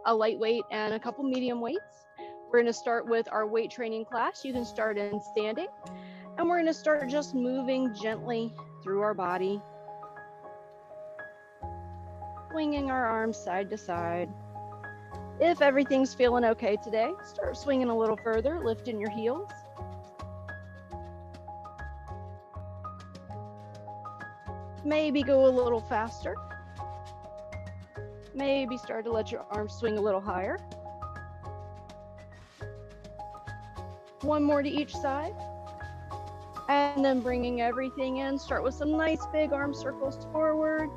a light weight and a couple medium weights. We're going to start with our weight training class. You can start in standing, and we're going to start just moving gently through our body, swinging our arms side to side. If everything's feeling okay today, start swinging a little further, lifting your heels. Maybe go a little faster. Maybe start to let your arms swing a little higher. One more to each side. And then bringing everything in, start with some nice big arm circles forward.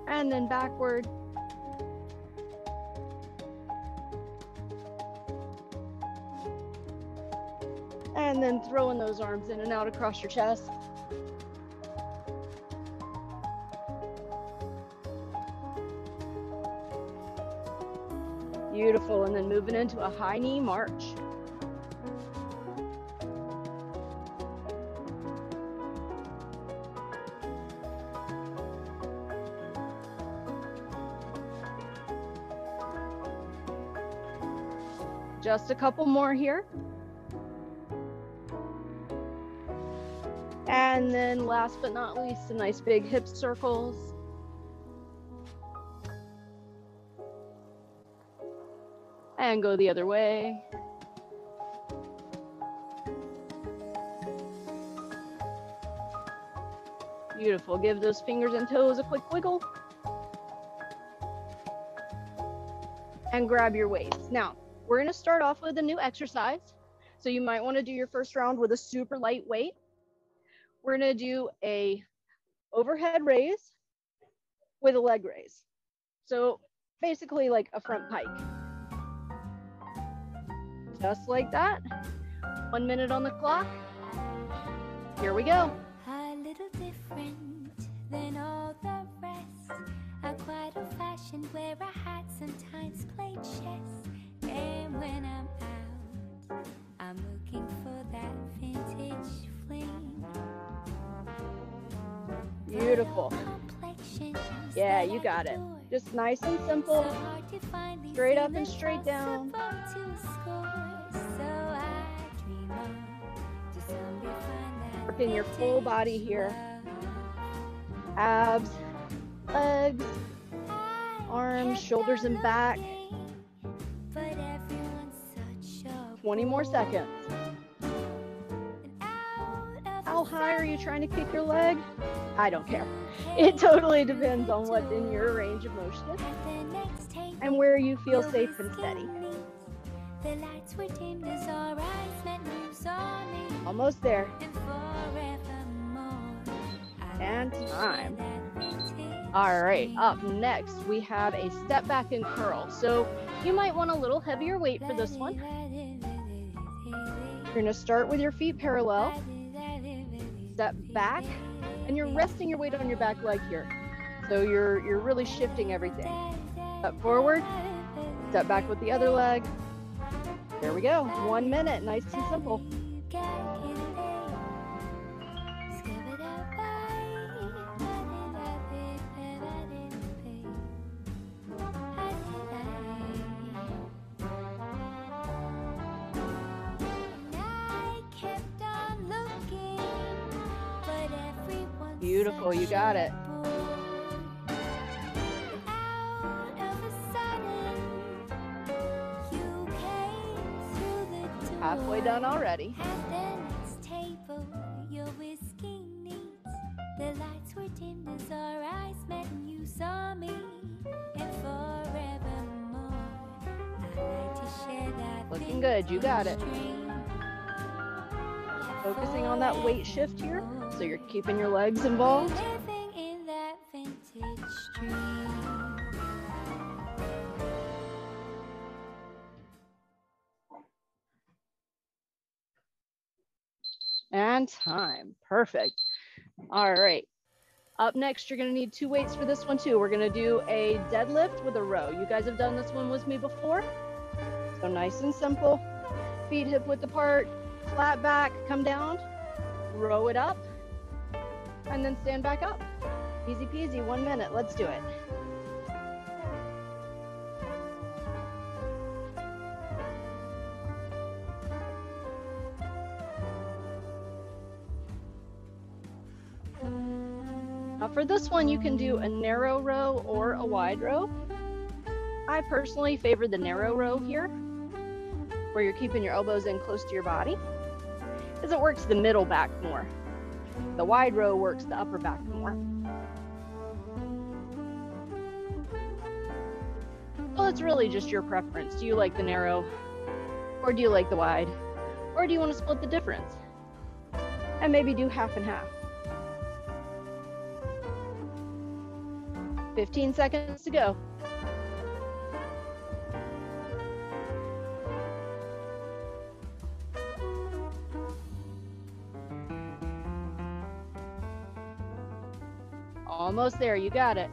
And then backward. And then throwing those arms in and out across your chest. Beautiful, and then moving into a high knee march. Just a couple more here. And then last but not least, some nice big hip circles. And go the other way. Beautiful. Give those fingers and toes a quick wiggle. And grab your weights. Now, we're going to start off with a new exercise. So you might want to do your first round with a super light weight. We're going to do a overhead raise with a leg raise. So basically like a front pike. Just like that. 1 minute on the clock. Here we go. A little different than all the rest. I'm quite old-fashioned, wear a hat, sometimes play chess. And when I'm out, I'm looking for that vintage fling. Beautiful. Yeah, you got it. Just nice and simple. Straight up and straight down. Working your full body here. Abs, legs, arms, shoulders and back. 20 more seconds. How high are you trying to kick your leg? I don't care. It totally depends on what's in your range of motion and where you feel safe and steady. Almost there. And time. All right, up next we have a step back and curl. So you might want a little heavier weight for this one. You're gonna start with your feet parallel, step back, and you're resting your weight on your back leg here. So you're really shifting everything. Step forward, step back with the other leg. There we go, 1 minute, nice and simple. Beautiful, you got it. Halfway done already. The lights were dimmed as our eyes met and you saw me, and forevermore I'd like to share that. Looking good, you got it. Focusing on that weight shift here, so you're keeping your legs involved. Living in that vintage dream. And time. Perfect. All right. Up next, you're going to need 2 weights for this one too. We're going to do a deadlift with a row. You guys have done this one with me before. So nice and simple. Feet hip width apart, flat back, come down, row it up, And then stand back up. Easy peasy, 1 minute. Let's do it. Now for this one, you can do a narrow row or a wide row. I personally favor the narrow row here, where you're keeping your elbows in close to your body, because it works the middle back more. The wide row works the upper back more. Well, it's really just your preference. Do you like the narrow, or do you like the wide, or do you want to split the difference and maybe do half and half? 15 seconds to go. Almost there, you got it.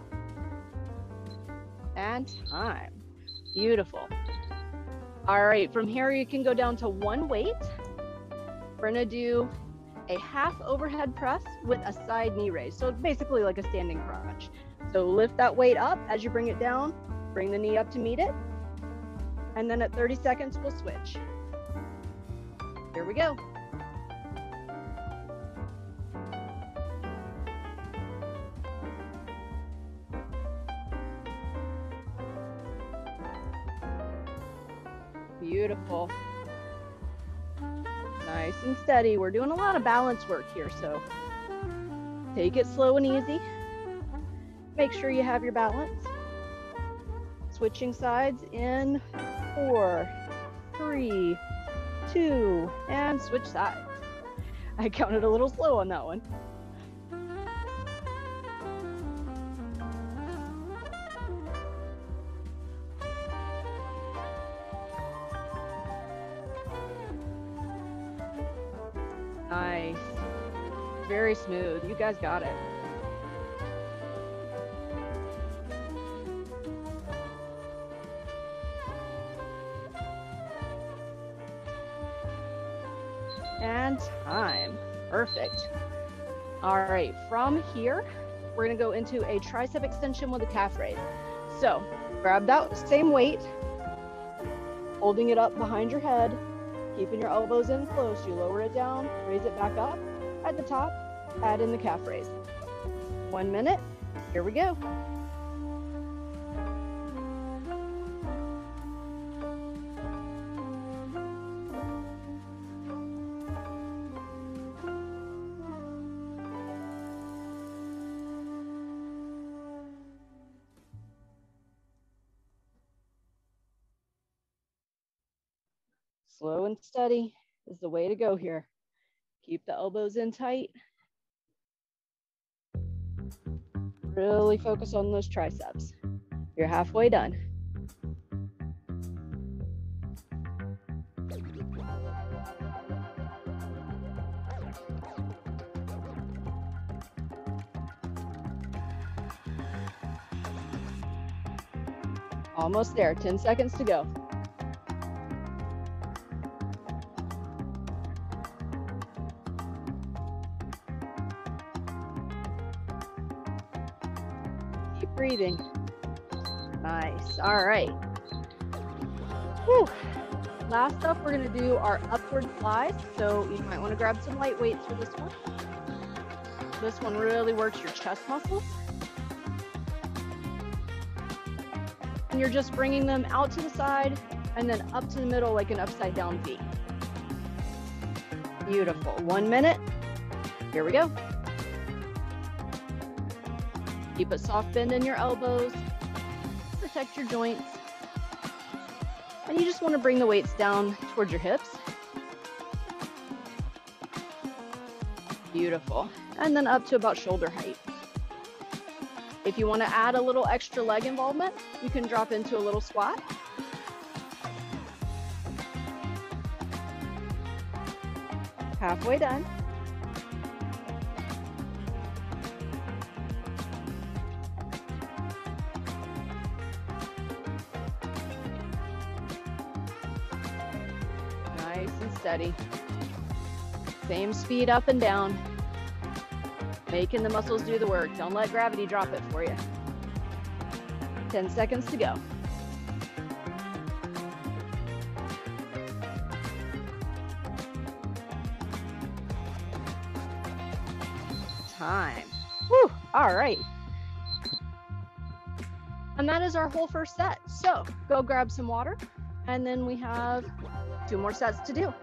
And time. Beautiful. All right, from here you can go down to one weight. We're gonna do a half overhead press with a side knee raise. So basically like a standing crunch. So lift that weight up as you bring it down, bring the knee up to meet it. And then at 30 seconds, we'll switch. Here we go. Beautiful. Nice and steady. We're doing a lot of balance work here, so take it slow and easy. Make sure you have your balance. Switching sides in 4, 3, 2, and switch sides. I counted a little slow on that one. Nice. Very smooth. You guys got it. And time. Perfect. All right, from here, we're gonna go into a tricep extension with a calf raise. So grab that same weight, holding it up behind your head, keeping your elbows in close. You lower it down, raise it back up. At the top, add in the calf raise. 1 minute, here we go. Slow and steady is the way to go here. Keep the elbows in tight. Really focus on those triceps. You're halfway done. Almost there, 10 seconds to go. Breathing. Nice. All right. Whew. Last up, we're going to do our upward flies. So you might want to grab some light weights for this one. This one really works your chest muscles. And you're just bringing them out to the side and then up to the middle like an upside down V. Beautiful. 1 minute. Here we go. Keep a soft bend in your elbows, protect your joints. And you just want to bring the weights down towards your hips. Beautiful. And then up to about shoulder height. If you want to add a little extra leg involvement, you can drop into a little squat. Halfway done. Nice and steady. Same speed up and down. Making the muscles do the work. Don't let gravity drop it for you. 10 seconds to go. Time. Whew, all right. And that is our whole first set. So go grab some water, and then we have 2 more sets to do.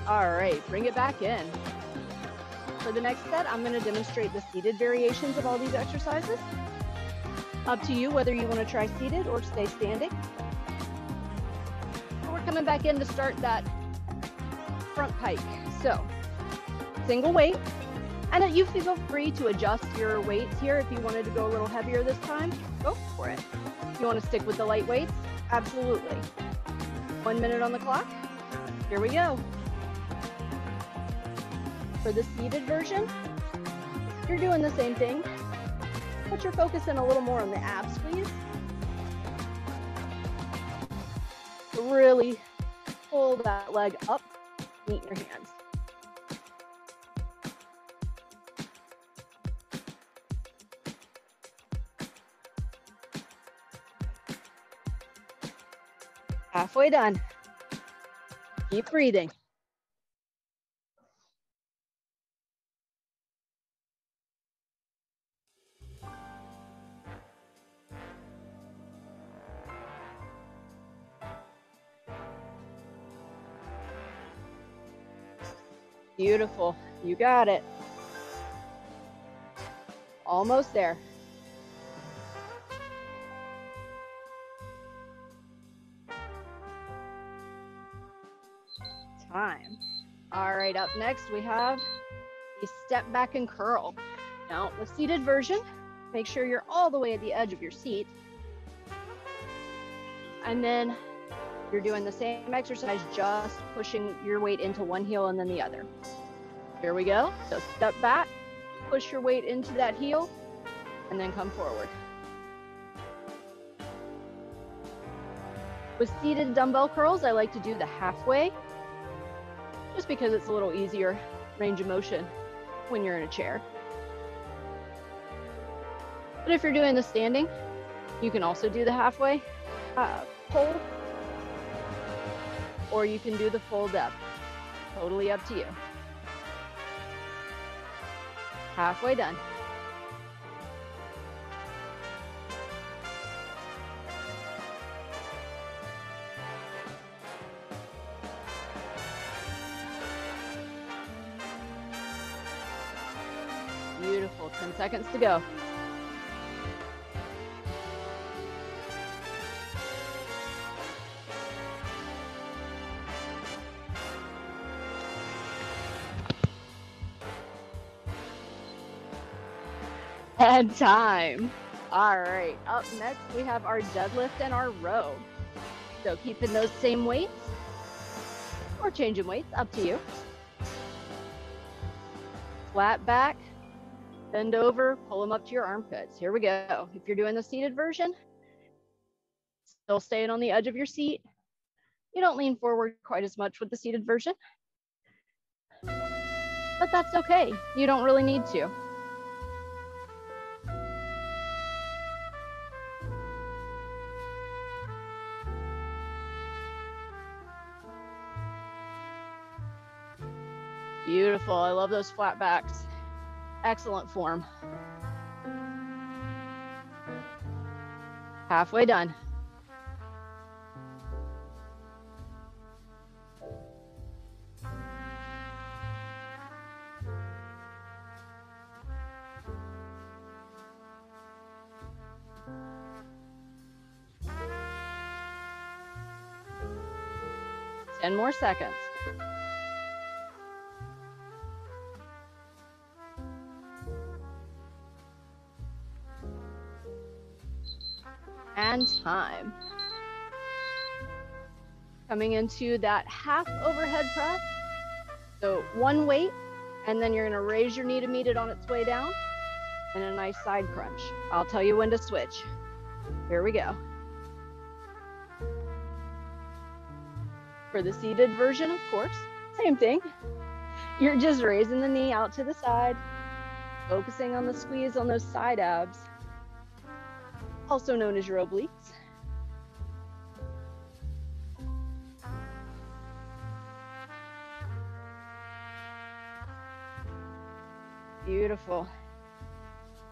All right, bring it back in. For the next set, I'm going to demonstrate the seated variations of all these exercises. Up to you whether you want to try seated or stay standing. So we're coming back in to start that front pike. So single weight, and you feel free to adjust your weights here. If you wanted to go a little heavier this time, go for it. If you want to stick with the light weights, absolutely. 1 minute on the clock. Here we go. For the seated version, you're doing the same thing, but you're focusing a little more on the ab squeeze. So really pull that leg up, meet your hands. Halfway done. Keep breathing. Beautiful. You got it. Almost there. Time. All right, up next we have a step back and curl. Now, the seated version, make sure you're all the way at the edge of your seat. And then you're doing the same exercise, just pushing your weight into one heel and then the other. Here we go. So step back, push your weight into that heel, and then come forward. With seated dumbbell curls, I like to do the halfway, just because it's a little easier range of motion when you're in a chair. But if you're doing the standing, you can also do the halfway pull, or you can do the full depth. Totally up to you. Halfway done. Beautiful. 10 seconds to go. And time. All right, up next we have our deadlift and our row. So keeping those same weights or changing weights, up to you. Flat back, bend over, pull them up to your armpits. Here we go. If you're doing the seated version, still staying on the edge of your seat. You don't lean forward quite as much with the seated version, but that's okay. You don't really need to. Beautiful. I love those flat backs. Excellent form. Halfway done. Ten more seconds. And time. Coming into that half overhead press. So one weight, and then you're gonna raise your knee to meet it on its way down, and a nice side crunch. I'll tell you when to switch. Here we go. For the seated version, of course, same thing. You're just raising the knee out to the side, focusing on the squeeze on those side abs, also known as your obliques. Beautiful.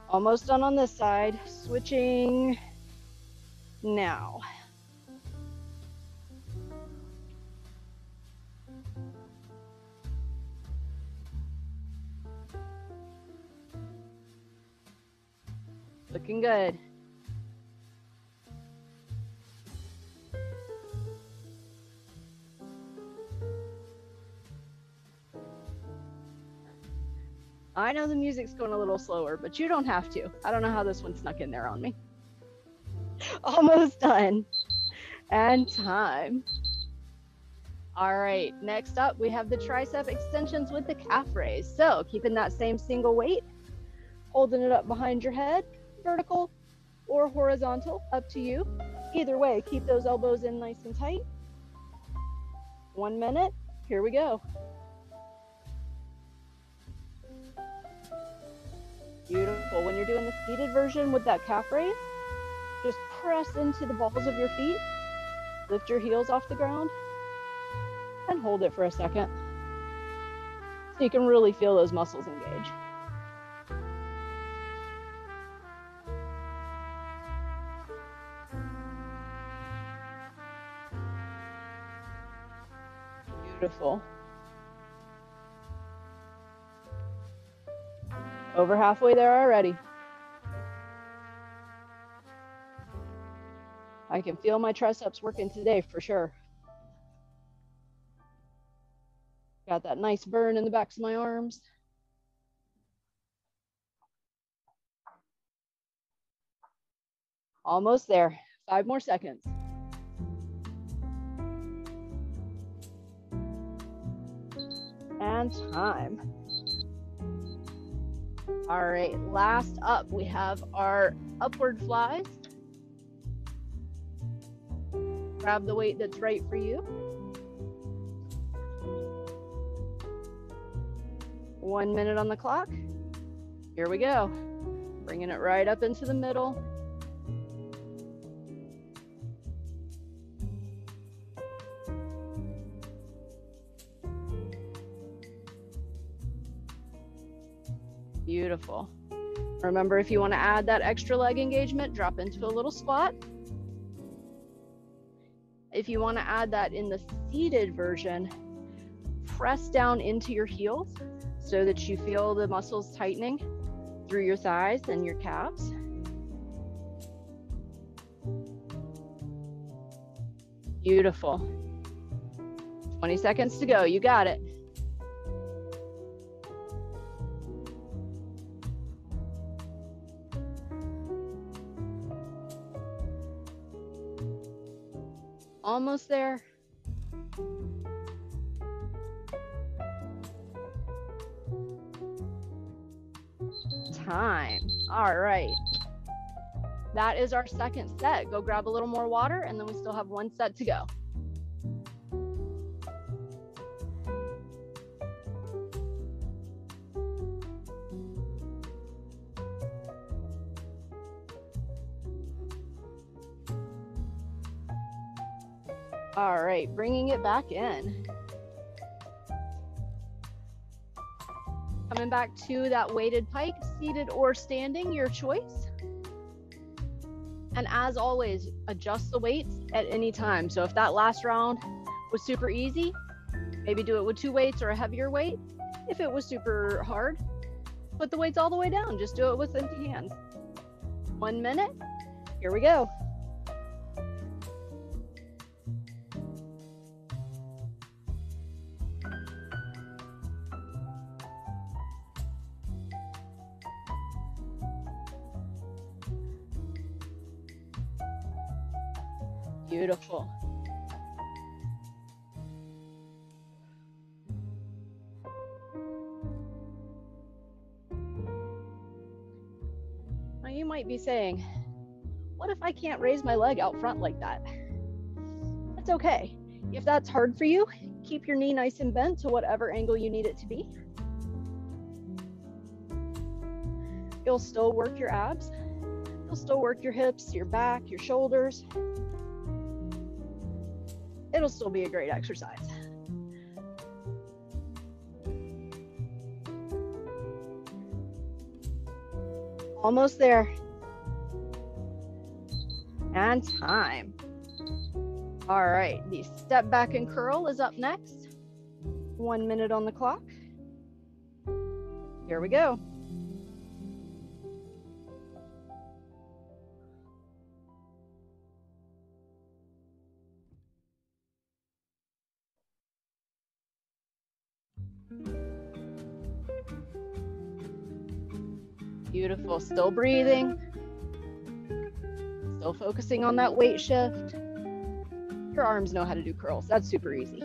Almost done on this side. Switching now. Looking good. I know the music's going a little slower, but you don't have to. I don't know how this one snuck in there on me. Almost done. And time. All right, next up, we have the tricep extensions with the calf raise. So keeping that same single weight, holding it up behind your head, vertical or horizontal, up to you. Either way, keep those elbows in nice and tight. 1 minute, here we go. Beautiful. When you're doing the seated version with that calf raise, just press into the balls of your feet, lift your heels off the ground, and hold it for a second. So you can really feel those muscles engage. Beautiful. Over halfway there already. I can feel my triceps working today for sure. Got that nice burn in the backs of my arms. Almost there. 5 more seconds. And time. All right, last up, we have our upward flies. Grab the weight that's right for you. 1 minute on the clock. Here we go. Bringing it right up into the middle. Beautiful. Remember, if you want to add that extra leg engagement, drop into a little squat. If you want to add that in the seated version, press down into your heels so that you feel the muscles tightening through your thighs and your calves. Beautiful. 20 seconds to go. You got it. Almost there. Time. All right. That is our second set. Go grab a little more water, and then we still have 1 set to go. All right, bringing it back in. Coming back to that weighted pike, seated or standing, your choice. And as always, adjust the weights at any time. So if that last round was super easy, maybe do it with 2 weights or a heavier weight. If it was super hard, put the weights all the way down. Just do it with empty hands. 1 minute, here we go. Beautiful. might be saying, what if I can't raise my leg out front like that? That's okay. If that's hard for you, keep your knee nice and bent to whatever angle you need it to be. You'll still work your abs. You'll still work your hips, your back, your shoulders. It'll still be a great exercise. Almost there. And time. All right, the step back and curl is up next. 1 minute on the clock. Here we go. Beautiful, still breathing. Still focusing on that weight shift. Your arms know how to do curls. That's super easy.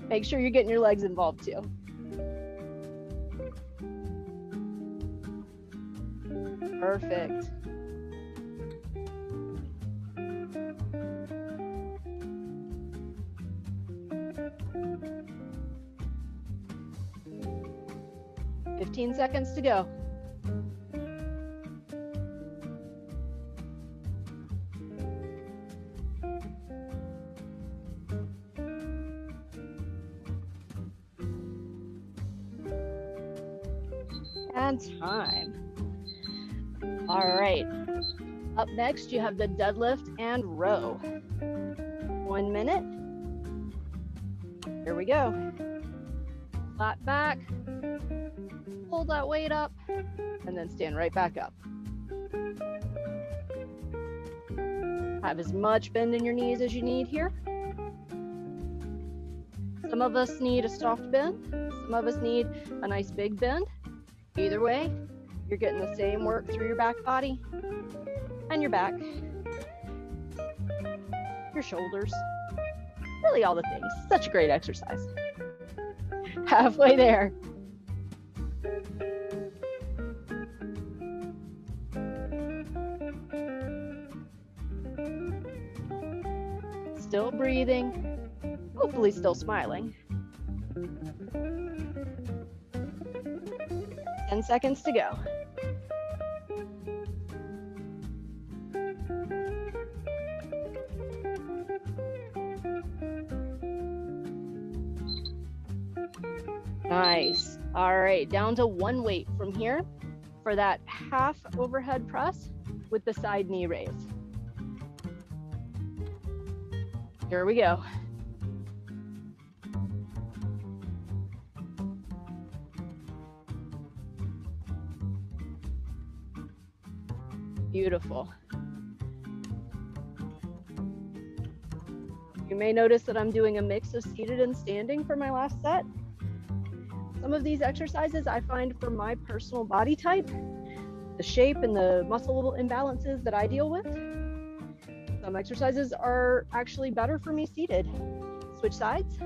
Make sure you're getting your legs involved too. Perfect. "15 seconds to go." And time. All right. Up next, you have the deadlift and row. 1 minute. Here we go. Flat back. Pull that weight up, and then stand right back up. Have as much bend in your knees as you need here. Some of us need a soft bend. Some of us need a nice big bend. Either way, you're getting the same work through your back body and your back, your shoulders, really all the things. Such a great exercise. Halfway there. Still breathing, hopefully still smiling. 10 seconds to go. Nice. All right, down to one weight from here for that half overhead press with the side knee raise. Here we go. Beautiful. You may notice that I'm doing a mix of seated and standing for my last set. Some of these exercises I find for my personal body type, the shape and the muscle imbalances that I deal with. Some exercises are actually better for me seated. Switch sides,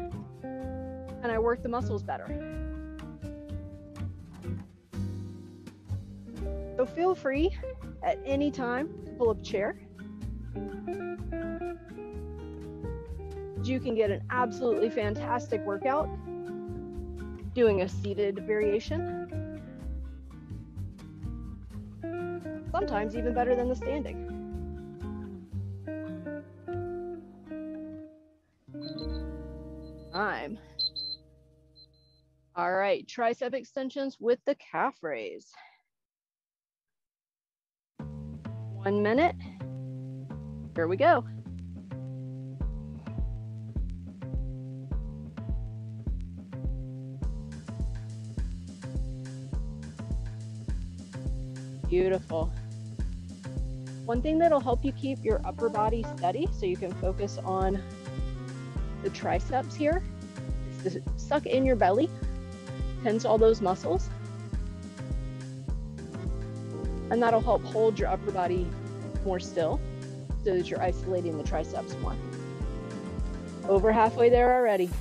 and I work the muscles better. So feel free at any time to pull up a chair. You can get an absolutely fantastic workout doing a seated variation. Sometimes even better than the standing. Time. All right, tricep extensions with the calf raise. 1 minute. Here we go. Beautiful. One thing that'll help you keep your upper body steady so you can focus on the triceps here is to suck in your belly, tense all those muscles. And that'll help hold your upper body more still so that you're isolating the triceps more. Over halfway there already.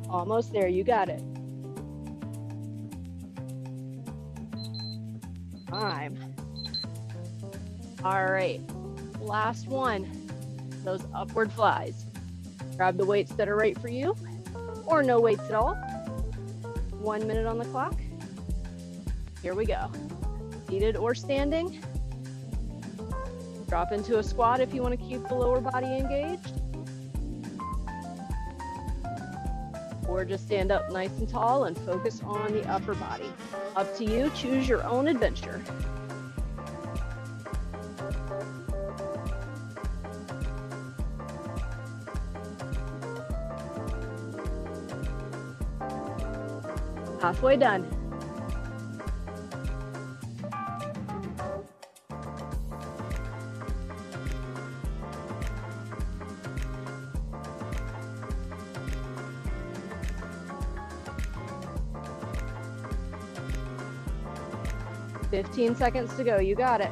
Almost there, you got it. Time. All right, last one, those upward flies. Grab the weights that are right for you, or no weights at all. 1 minute on the clock. Here we go. Seated or standing. Drop into a squat if you want to keep the lower body engaged. Or just stand up nice and tall and focus on the upper body. Up to you, choose your own adventure. Halfway done. Fifteen seconds to go. You got it.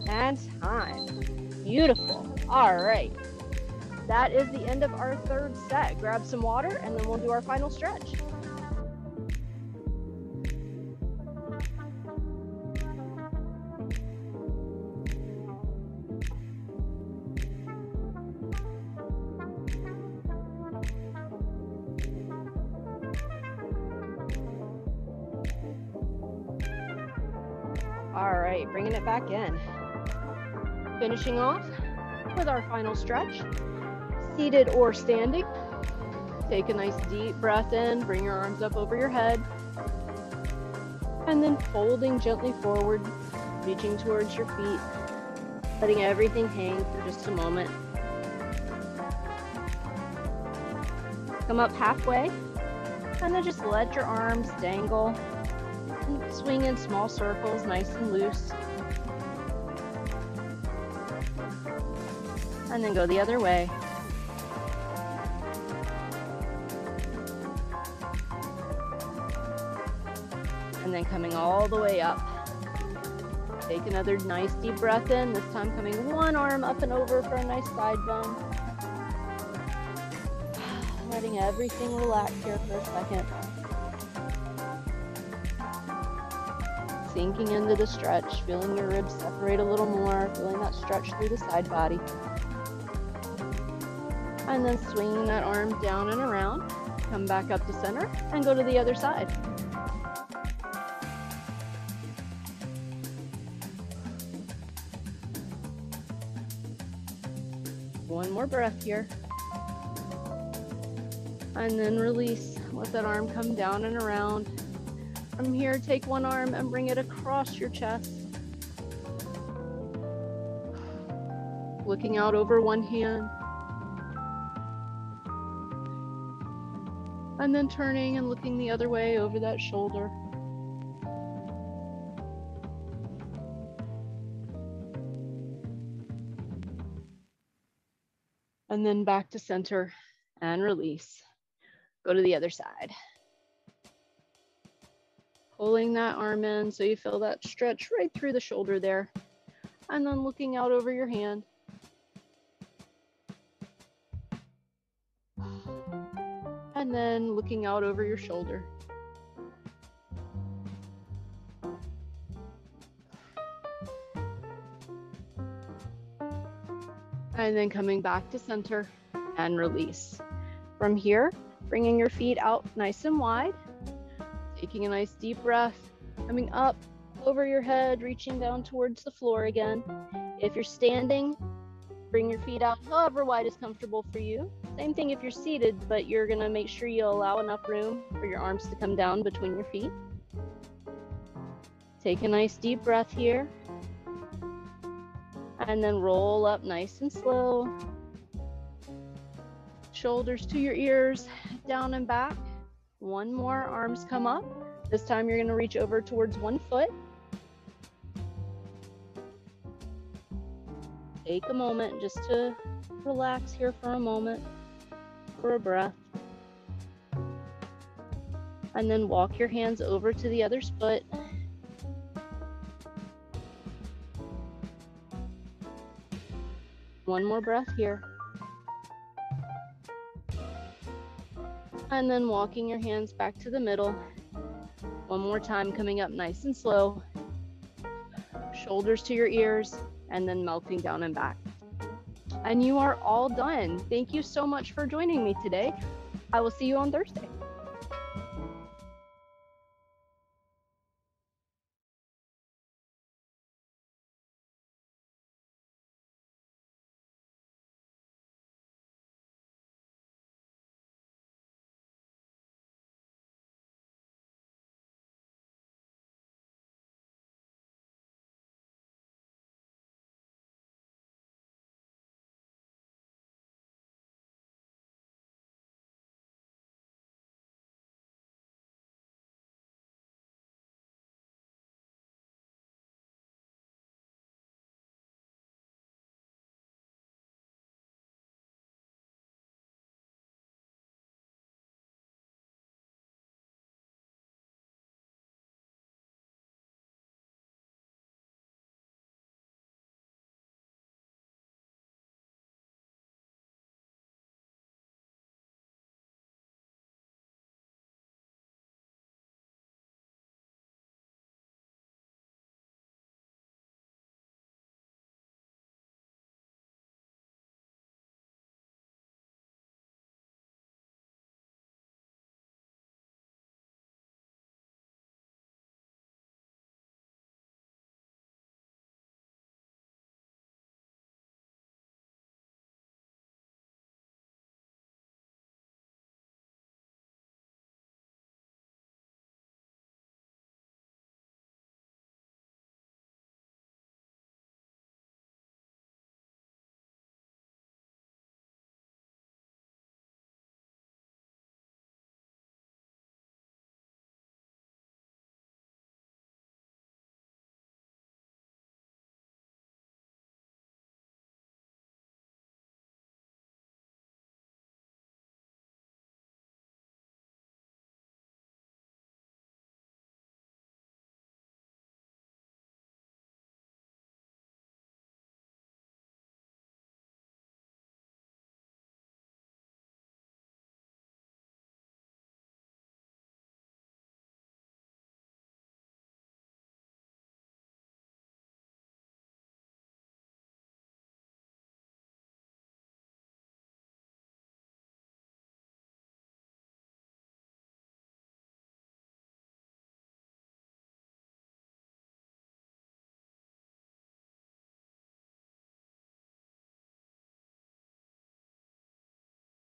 And time. Beautiful. All right. That is the end of our third set. Grab some water and then we'll do our final stretch. All right, bringing it back in. Finishing off with our final stretch, seated or standing. Take a nice deep breath in, bring your arms up over your head, and then folding gently forward, reaching towards your feet, letting everything hang for just a moment. Come up halfway, and then just let your arms dangle. Swing in small circles, nice and loose. And then go the other way. And then coming all the way up. Take another nice deep breath in, this time coming one arm up and over for a nice side bend. Letting everything relax here for a second. Sinking into the stretch, feeling your ribs separate a little more, feeling that stretch through the side body. And then swinging that arm down and around, come back up to center and go to the other side. One more breath here. And then release, let that arm come down and around. From here, take one arm and bring it across your chest. Looking out over one hand. And then turning and looking the other way over that shoulder. And then back to center and release. Go to the other side. Pulling that arm in so you feel that stretch right through the shoulder there. And then looking out over your hand. And then looking out over your shoulder. And then coming back to center and release. From here, bringing your feet out nice and wide. Taking a nice deep breath, coming up over your head, reaching down towards the floor again. If you're standing, bring your feet out however wide is comfortable for you. Same thing if you're seated, but you're gonna make sure you allow enough room for your arms to come down between your feet. Take a nice deep breath here. And then roll up nice and slow. Shoulders to your ears, down and back. One more, arms come up. This time you're gonna reach over towards one foot. Take a moment just to relax here for a moment, for a breath. And then walk your hands over to the other foot. One more breath here. And then walking your hands back to the middle. One more time, coming up nice and slow. Shoulders to your ears, and then melting down and back. And you are all done. Thank you so much for joining me today. I will see you on Thursday.